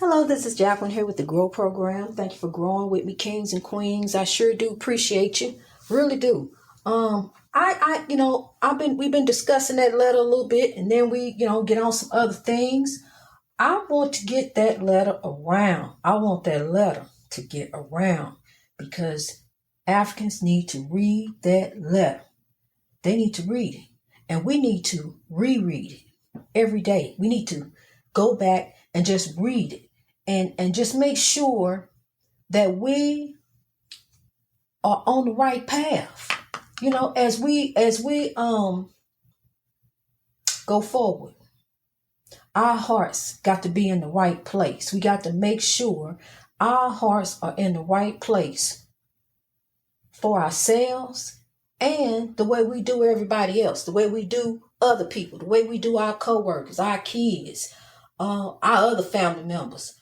Hello, this is Jacqueline here with the Grow Program. Thank you for growing with me, kings and queens. I sure do appreciate you, really do. We've been discussing that letter a little bit, and then we, get on some other things. I want to get that letter around. I want that letter to get around because Africans need to read that letter. They need to read it, and we need to reread it every day. We need to go back and just read it. And just make sure that we are on the right path. As we go forward, our hearts got to be in the right place. We got to make sure our hearts are in the right place for ourselves and the way we do everybody else, the way we do other people, the way we do our coworkers, our kids, our other family members.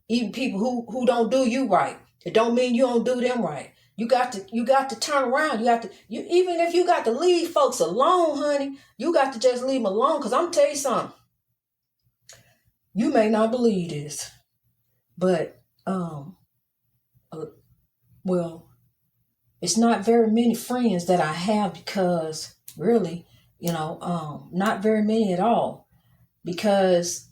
Even people who don't do you right. It don't mean you don't do them right. You got to turn around. Even if you got to leave folks alone, honey, you got to just leave them alone. Because I'm going to tell you something. You may not believe this, but, it's not very many friends that I have because really, not very many at all. Because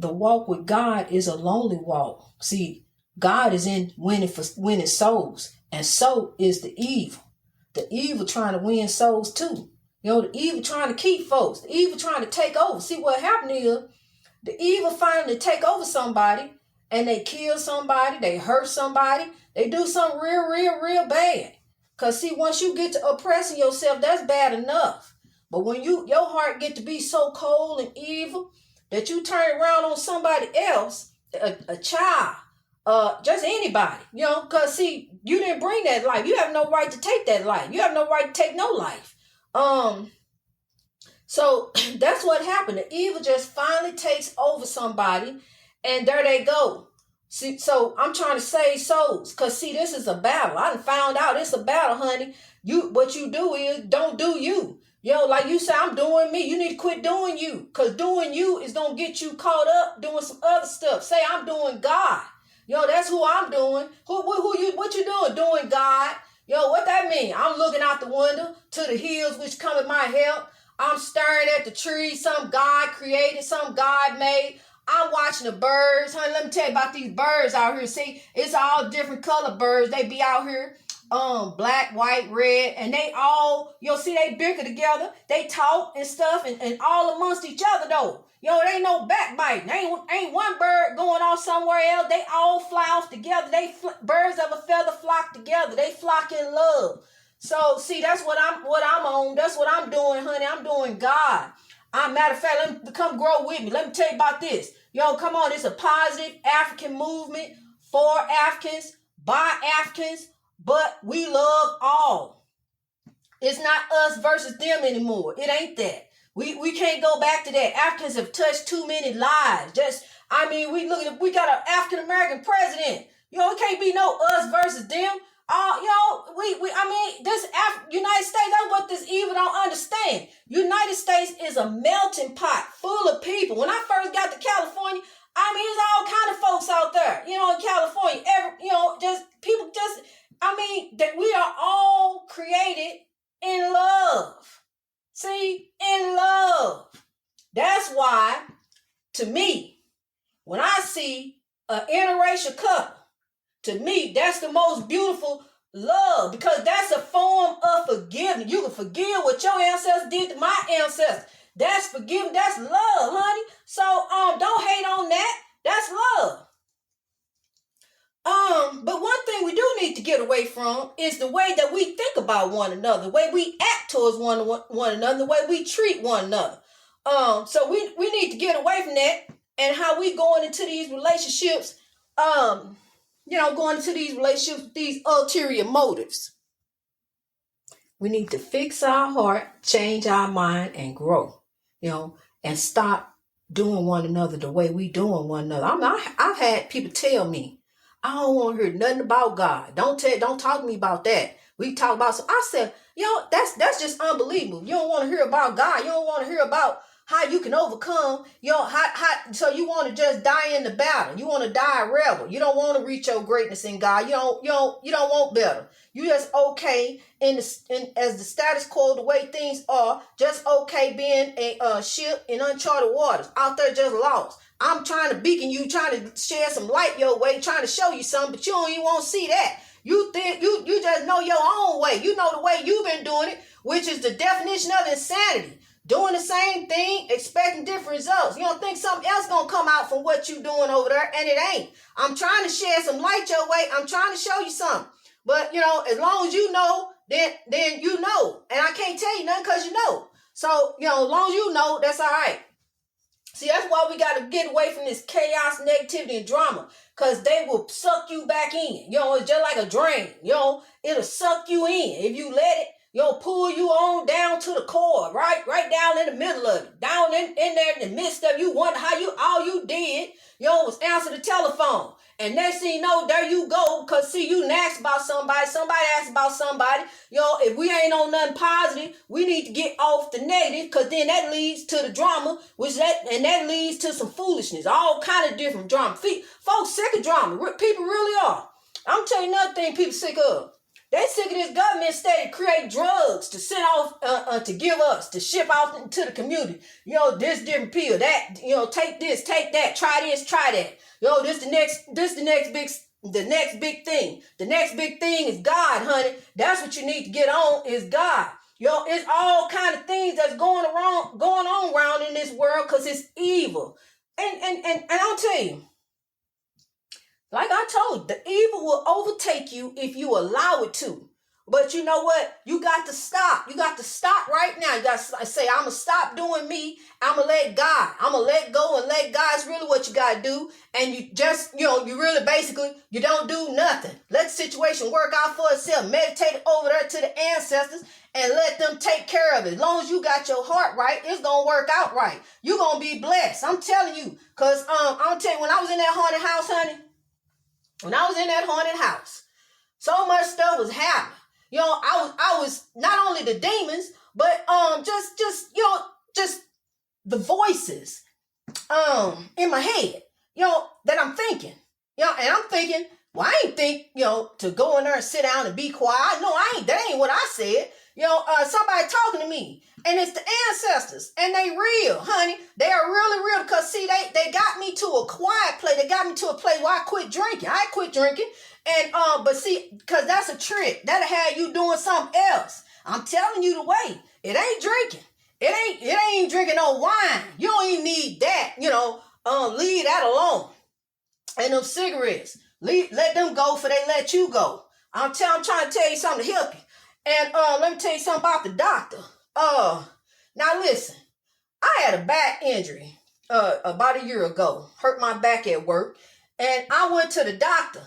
the walk with God is a lonely walk. See, God is in winning souls, and so is the evil. The evil trying to win souls too. The evil trying to keep folks. The evil trying to take over. See, what happened is the evil finally take over somebody, and they kill somebody, they hurt somebody, they do something real bad. Because see, once you get to oppressing yourself, that's bad enough. But when your heart get to be so cold and evil, that you turn around on somebody else, a child, just anybody, because see, you didn't bring that life. You have no right to take that life. You have no right to take no life. So that's what happened. The evil just finally takes over somebody, and there they go. See, so I'm trying to save souls, because see, this is a battle. I done found out it's a battle, honey. What you do is don't do you. Like you say, I'm doing me. You need to quit doing you, because doing you is going to get you caught up doing some other stuff. Say, I'm doing God. That's who I'm doing. What you doing? Doing God. What that mean? I'm looking out the window to the hills which come at my help. I'm staring at the trees, some God created, some God made. I'm watching the birds. Honey, let me tell you about these birds out here. See, it's all different color birds. They be out here. Black, white, red, and they all, see, they bicker together, they talk and stuff, and all amongst each other though. There ain't no backbiting. Ain't one bird going off somewhere else. They all fly off together. Birds of a feather flock together. They flock in love. So see, that's what I'm on. That's what I'm doing, honey. I'm doing God. Matter of fact, let me come grow with me. Let me tell you about this. Come on, it's a positive African movement for Africans, by Africans. But we love all. It's not us versus them anymore. It ain't that. We can't go back to that. Africans have touched too many lives. We got an African American president. It can't be no us versus them. United States, that's what this evil don't understand. United States is a melting pot full of people. When I first got to California, there's all kind of folks out there, in California. That we are all created in love. See, in love. That's why, to me, when I see an interracial couple, to me, that's the most beautiful love, because that's a form of forgiveness. You can forgive what your ancestors did to my ancestors. That's forgiveness. That's love, honey. So, don't hate on that. That's love. But one thing we do need to get away from is the way that we think about one another, the way we act towards one another, the way we treat one another. So we need to get away from that, and how we going into these relationships, with these ulterior motives. We need to fix our heart, change our mind, and grow, and stop doing one another the way we doing one another. I've had people tell me, I don't want to hear nothing about God. Don't talk to me about that. We talk about, so I said, that's just unbelievable. You don't want to hear about God. You don't want to hear about how you can overcome, so you want to just die in the battle. You want to die a rebel. You don't want to reach your greatness in God. You don't want better. You just okay as the status quo, the way things are, just okay being a ship in uncharted waters, out there just lost. I'm trying to beacon you, trying to share some light your way, trying to show you something, but you don't even want to see that. You think you just know your own way. You know the way you've been doing it, which is the definition of insanity. Doing the same thing, expecting different results. You don't think something else gonna come out from what you doing over there, and it ain't. I'm trying to share some light your way. I'm trying to show you something. But as long as you know, then you know. And I can't tell you nothing because you know. So, as long as you know, that's all right. See, that's why we got to get away from this chaos, negativity, and drama, because they will suck you back in. It's just like a drain. It'll suck you in. If you let it, pull you on down to the core, right down in the middle of it, down in there in the midst of you. Wonder how all you did, was answer the telephone. And next thing you know, there you go. Because, see, you asked about somebody asked about somebody. If we ain't on nothing positive, we need to get off the negative, because then that leads to the drama, and that leads to some foolishness, all kind of different drama. Folks sick of drama. People really are. I'm telling you another thing people sick of. They sick of this government state create drugs to send off, to give us, to ship out into the community. This different pill, that, take this, take that, try this, try that. This the next big thing. The next big thing is God, honey. That's what you need to get on, is God. It's all kind of things that's going on around in this world, because it's evil. And I'll tell you, like I told you, the evil will overtake you if you allow it to. But you know what? You got to stop. You got to stop right now. You got to say, I'm going to stop doing me. I'm going to let God. I'm going to let go and let God. It's really what you got to do. And you just, you really basically, you don't do nothing. Let the situation work out for itself. Meditate over there to the ancestors and let them take care of it. As long as you got your heart right, it's going to work out right. You're going to be blessed. I'm telling you. Because I'm telling you, when I was in that haunted house, honey, so much stuff was happening. I was not only the demons, but just the voices in my head, that I'm thinking. And I'm thinking, well, I ain't think, to go in there and sit down and be quiet. No, that ain't what I said. Somebody talking to me. And it's the ancestors. And they real, honey. They are really real, because, see, they got me to a quiet place. They got me to a place where I quit drinking. I quit drinking. And, but see, because that's a trick. That'll have you doing something else. I'm telling you the way. It ain't drinking. It ain't drinking no wine. You don't even need that, leave that alone. And them cigarettes, let them go before they let you go. I'm trying to tell you something to help you. And let me tell you something about the doctor. Now listen, I had a back injury about a year ago. Hurt my back at work. And I went to the doctor,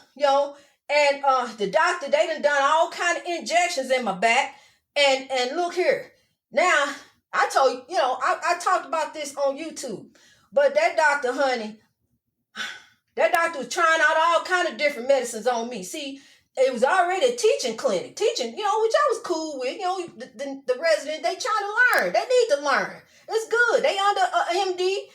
and the doctor, they done all kind of injections in my back. And look here. Now, I told you, I talked about this on YouTube. But that doctor, honey, that doctor was trying out all kind of different medicines on me. See, it was already a teaching clinic. Which I was cool with. The residents, they trying to learn. They need to learn. It's good. They under MD,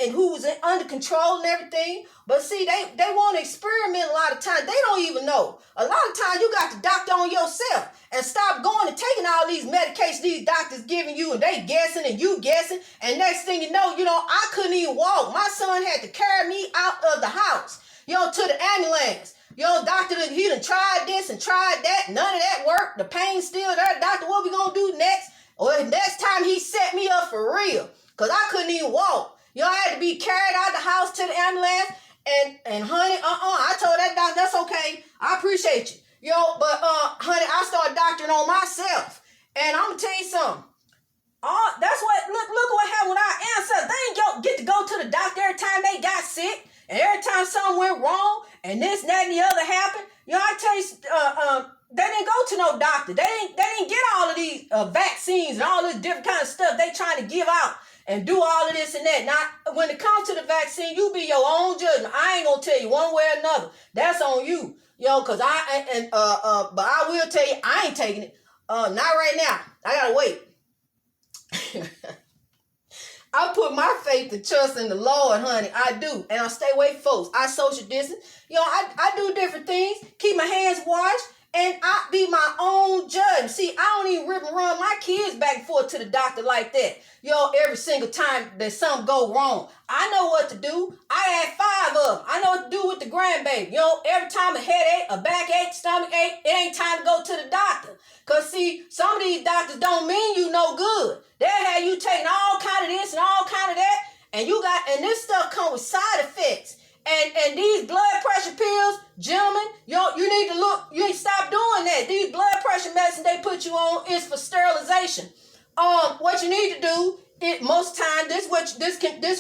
and who was under control and everything. But see, they want to experiment a lot of times. They don't even know. A lot of times you got to doctor on yourself and stop going and taking all these medications these doctors giving you, and they guessing and you guessing. And next thing you know, I couldn't even walk. My son had to carry me out of the house, to the ambulance. Doctor, he done tried this and tried that. None of that worked. The pain's still there. Doctor, what we gonna do next? Or next time he set me up for real. Because I couldn't even walk. I had to be carried out the house to the ambulance. And honey, I told that doctor, that's okay. I appreciate you. But honey, I started doctoring on myself. And I'm gonna tell you something. That's what, look what happened with our ancestors. They ain't get to go to the doctor every time they got sick. And every time something went wrong, and this, that, and the other happened, I tell you, they didn't go to no doctor. They didn't get all of these vaccines and all this different kind of stuff they trying to give out and do all of this and that. Now, when it comes to the vaccine, you be your own judgment. I ain't gonna tell you one way or another. That's on you, because but I will tell you, I ain't taking it. Not right now. I gotta wait. I put my faith and trust in the Lord, honey. I do. And I stay away from folks. I social distance. I do different things. Keep my hands washed. And I be my own judge. See, I don't even rip and run my kids back and forth to the doctor like that. Every single time that something go wrong. I know what to do. I had 5 of them. I know what to do with the grandbaby. Every time a headache, a backache, stomach ache, it ain't time to go to the doctor. Because, see, some of these doctors don't mean you no good. They'll have you taking all kind of this and all kind of that. And this stuff comes with side effects. And these blood pressure pills, gentlemen, you need to stop doing that. These blood pressure medicine they put you on is for sterilization. What you need to do, most times this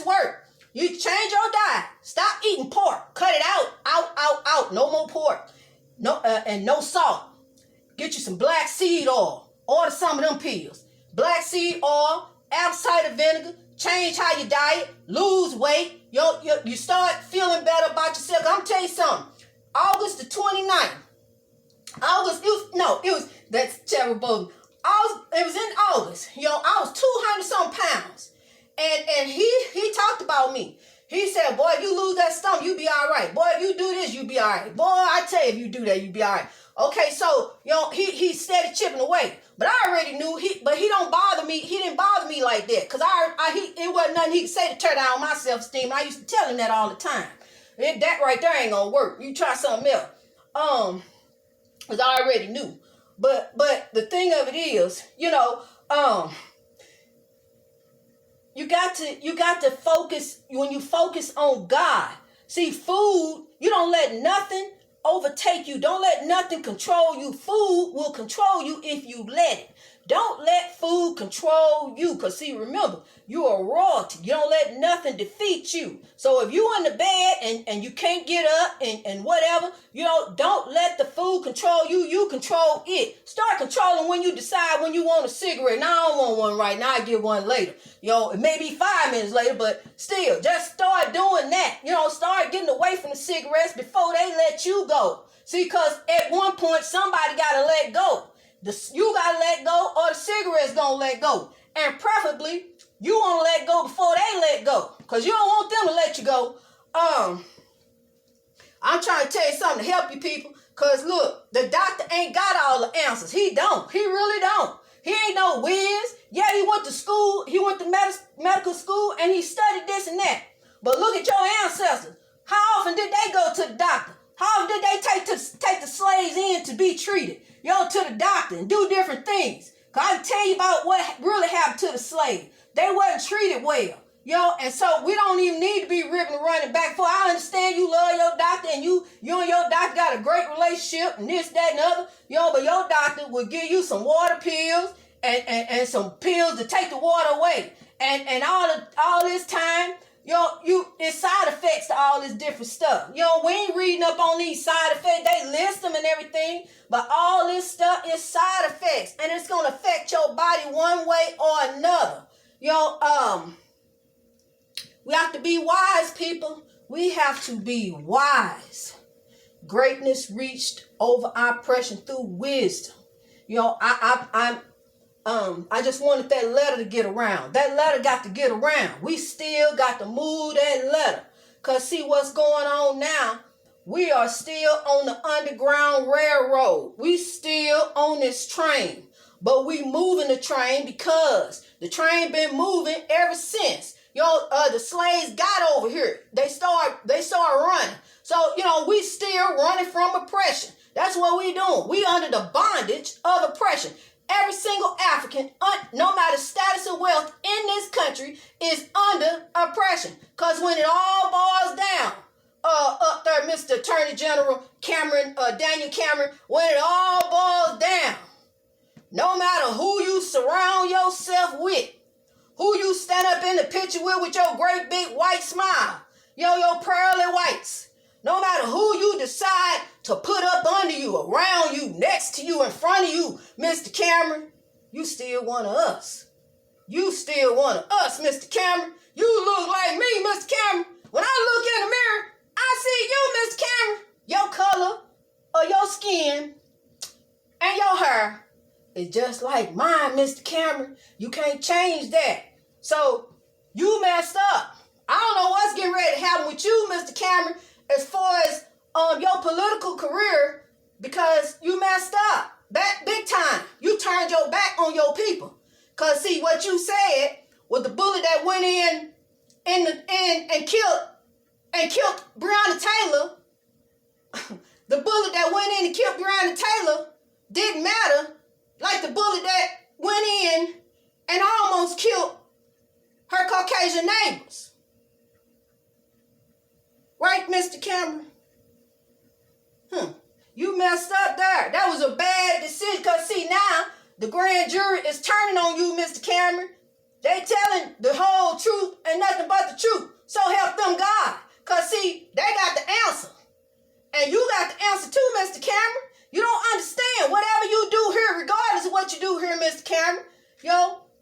work. You change your diet. Stop eating pork. Cut it out. No more pork. No, and no salt. Get you some black seed oil. Order some of them pills. Black seed oil, apple cider vinegar. Change how you diet, lose weight. You start feeling better about yourself. I'm gonna tell you something. August the 29th. That's terrible. It was in August. I was 200 some pounds. And he talked about me. He said, boy, if you lose that stomach, you be all right. Boy, if you do this, you be all right. Boy, I tell you, if you do that, you be all right. Okay, so, he steady chipping away. But I already knew but he don't bother me. He didn't bother me like that. Because it wasn't nothing he could say to tear down my self-esteem. I used to tell him that all the time. That right there ain't gonna work. You try something else. Because I already knew. But the thing of it is, you got to focus. When you focus on God, see, food, you don't let nothing overtake you. Don't let nothing control you. Food will control you if you let it. Don't let food control you. Because, see, remember, you are royalty. You don't let nothing defeat you. So if you in the bed and you can't get up and whatever, don't let the food control you. You control it. Start controlling when you decide when you want a cigarette. Now, I don't want one right now. I get one later. It may be 5 minutes later, but still, just start doing that. Start getting away from the cigarettes before they let you go. See, because at one point, somebody got to let go. You got to let go or the cigarettes going to let go. And preferably, you want to let go before they let go. Because you don't want them to let you go. I'm trying to tell you something to help you people. Because look, the doctor ain't got all the answers. He don't. He really don't. He ain't no whiz. Yeah, he went to school. He went to medical school and he studied this and that. But look at your ancestors. How often did they go to the doctor? How often did they take the slaves in to be treated? To the doctor and do different things. Because I can tell you about what really happened to the slave. They wasn't treated well. And so we don't even need to be ripping and running back for. I understand you love your doctor and you and your doctor got a great relationship and this, that, and other. But your doctor will give you some water pills and some pills to take the water away. And all this time, it's side effects to all this different stuff. We ain't reading up on these side effects. They list them and everything. But all this stuff is side effects. And it's going to affect your body one way or another. We have to be wise, people. We have to be wise. Greatness reached over oppression through wisdom. I just wanted that letter to get around. That letter got to get around. We still got to move that letter. Because see what's going on now. We are still on the Underground Railroad. We still on this train. But we moving the train because the train been moving ever since. The slaves got over here. They start running. So, we still running from oppression. That's what we doing. We under the bondage of oppression. Every single African, no matter status or wealth in this country, is under oppression. Because when it all boils down, up there, Mr. Attorney General Daniel Cameron, when it all boils down, no matter who you surround yourself with, who you stand up in the picture with your great big white smile, your pearly whites, no matter who you decide to put up under you, around you, next to you, in front of you, Mr. Cameron, you still one of us. You still one of us, Mr. Cameron. You look like me, Mr. Cameron. When I look in the mirror, I see you, Mr. Cameron. Your color of your skin and your hair is just like mine, Mr. Cameron. You can't change that. So You messed up. I don't know what's getting ready to happen with you, Mr. Cameron, as far as your political career, because you messed up. Back big time. You turned your back on your people. Cause see what you said was the bullet that went in and killed Breonna Taylor. The bullet that went in and killed Breonna Taylor didn't matter like the bullet that went in and almost killed her Caucasian neighbors. Right, Mr. Cameron? You messed up there. That was a bad decision. Because, see, now the grand jury is turning on you, Mr. Cameron. They telling the whole truth and nothing but the truth. So help them God. Because, see, they got the answer. And you got the answer too, Mr. Cameron. You don't understand. Whatever you do here, regardless of what you do here, Mr. Cameron,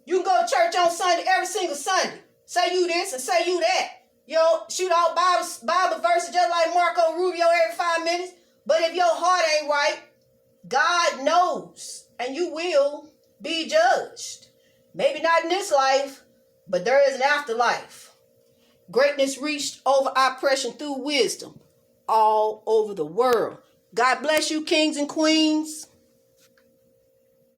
you can go to church on Sunday every single Sunday. Say you this and say you that. Shoot out Bible verses just like Marco Rubio every 5 minutes. But if your heart ain't right, God knows. And you will be judged. Maybe not in this life, but there is an afterlife. Greatness reached over oppression through wisdom all over the world. God bless you, kings and queens.